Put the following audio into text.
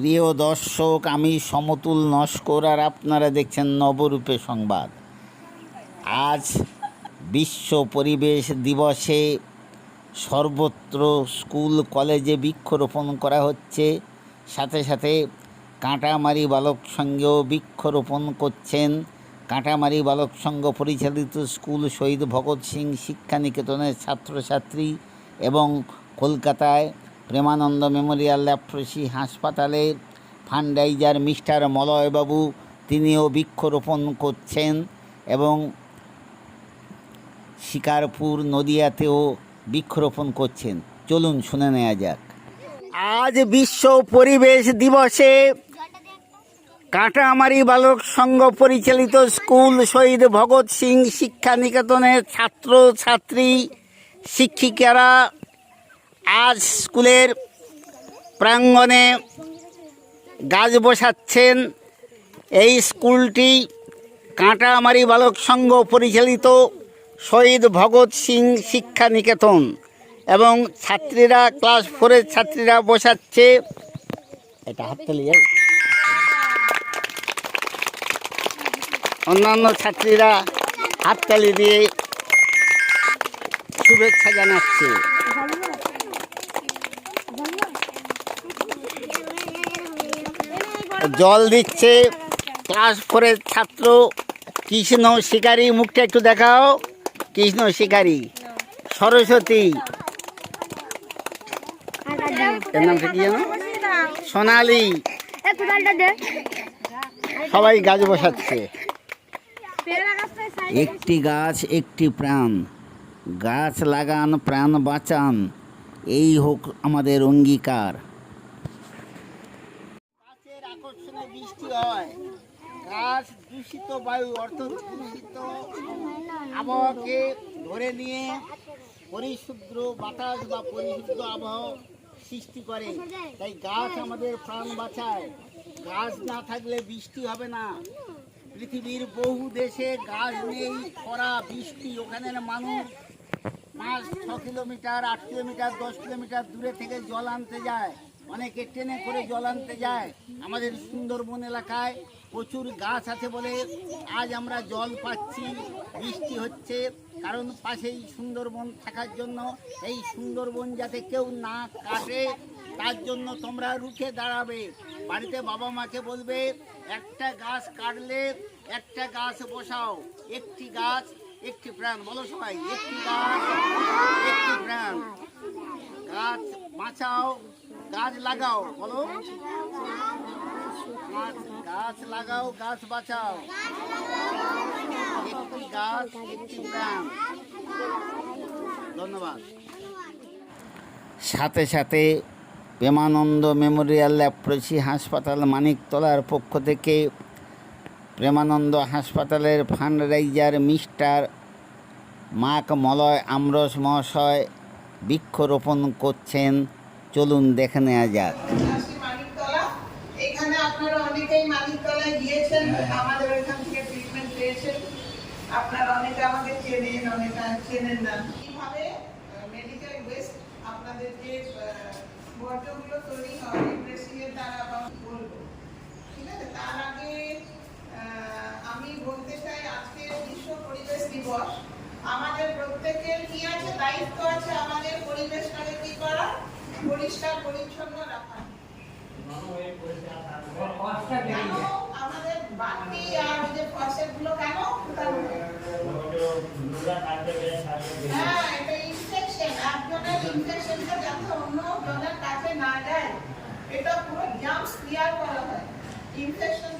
প্রিয় দর্শক, আমি সমতুল নস্কর আর আপনারা দেখছেন নবরূপে সংবাদ। আজ বিশ্ব পরিবেশ দিবসে সর্বত্র স্কুল কলেজে বৃক্ষরোপণ করা হচ্ছে। সাথে সাথে কাঁটামারি বালক সংঘেও বৃক্ষরোপণ করছেন। কাঁটামারি বালক সংঘ পরিচালিত স্কুল শহীদ ভগৎ সিং শিক্ষা নিকেতনের ছাত্রছাত্রী এবং কলকাতায় প্রেমানন্দ মেমোরিয়াল ল্যাপ্রসি হাসপাতালের ফান্ডরাইজার মিস্টার মলয়বাবু, তিনিও বৃক্ষরোপণ করছেন এবং শিকারপুর নদিয়াতেও বৃক্ষরোপণ করছেন। চলুন শুনে নেওয়া যাক। আজ বিশ্ব পরিবেশ দিবসে কাঁটামারি বালক সংঘ পরিচালিত স্কুল শহীদ ভগৎ সিং শিক্ষা নিকেতনের ছাত্রছাত্রী শিক্ষিকারা আজ স্কুলের প্রাঙ্গণে গাছ বসাচ্ছেন। এই স্কুলটি কাঁটামারি বালক সংঘ পরিচালিত শহীদ ভগৎ সিং শিক্ষা নিকেতন এবং ছাত্রীরা ক্লাস 4-এর ছাত্রীরা বসাচ্ছে। এটা হাততালি যায়। অন্যান্য ছাত্রীরা হাততালি দিয়ে শুভেচ্ছা জানাচ্ছে। জল দিচ্ছে ক্লাস 4-এর ছাত্র কৃষ্ণ শিকারী। মুখটা একটু দেখাও। কৃষ্ণ শিকারী, সরস্বতী, এর নামটা কি জানো? সোনালি। সবাই গাছ বসাচ্ছে। একটি গাছ একটি প্রাণ, গাছ লাগান প্রাণ বাঁচান, এই হোক আমাদের অঙ্গীকার। গাছের আকর্ষণে বৃষ্টি হয়, গাছ দূষিত বায়ু অর্থাৎ দূষিত আবহাওয়াকে ধরে নিয়ে পরিশুদ্ধ বাতাস বা পরিশুদ্ধ আবহাওয়া সৃষ্টি করে। তাই গাছ আমাদের প্রাণ বাঁচায়। গাছ না থাকলে বৃষ্টি হবে না। পৃথিবীর বহু দেশে গাছ নেই, খরা বৃষ্টি, ওখানের মানুষ 5-6 কিলোমিটার 8 কিলোমিটার 10 কিলোমিটার দূরে থেকে জল আনতে যায়, অনেকে ট্রেনে করে জল আনতে যায়। আমাদের সুন্দরবন এলাকায় প্রচুর গাছ আছে বলে আজ আমরা জল পাচ্ছি, বৃষ্টি হচ্ছে। কারণ পাশেই সুন্দরবন থাকার জন্য এই সুন্দরবন যাতে কেউ না কাটে তার জন্য তোমরা রুখে দাঁড়াবে। বাড়িতে বাবা মাকে বলবে একটা গাছ কাটলে একটা গাছ বসাও। একটি গাছ একটি প্রাণ, বলো সবাই, একটি গাছ একটি প্রাণ। গাছ বাঁচাও, গাছ লাগাও, বলো, গাছ লাগাও, গাছ বাঁচাও, একটি গাছ একটি প্রাণ। ধন্যবাদ। সাথে সাথে প্রেমানন্দ মেমোরিয়াল ল্যাপ্রসি হাসপাতাল মানিকতলার পক্ষ থেকে প্রেমানন্দ হাসপাতালের ফান্ডরাইজার মিস্টার মাক মলয় আমরস মহাশয় বৃক্ষরোপণ করছেন। চলুন দেখে নেওয়া যাক। এখানে আপনারা অনেকেই মানিকতলায় গিয়েছেন, আমাদের এখান থেকে ট্রিটমেন্ট পেয়েছেন। আপনারা অনেকে আমাকে চেনেন, অনেকে চেনেন না। কিভাবে মেডিকেল ওয়েস্ট আপনাদের যে বর্জ্যগুলো তৈরি হয় ড্রেসিং এর দ্বারা বলবো, ঠিক আছে? তার আগে আমি বলতে চাই আজকে বিশ্ব পরিবেশ দিবস। আমাদের প্রত্যেকের কি আছে, দায়িত্ব আছে আমাদের পরিবেশটাকে কি করা, পরিষ্কার পরিচ্ছন্ন রাখা। আমাদের বাতি আর ওই যে ফসেট গুলো কেন হ্যাঁ, এটা ইনফেকশন, একজনের ইনফেকশনটা যাতে অন্য জনের কাছে না যায়, এটা পুরো জাম্পস ক্লিয়ার করা হয়। ইনফেকশন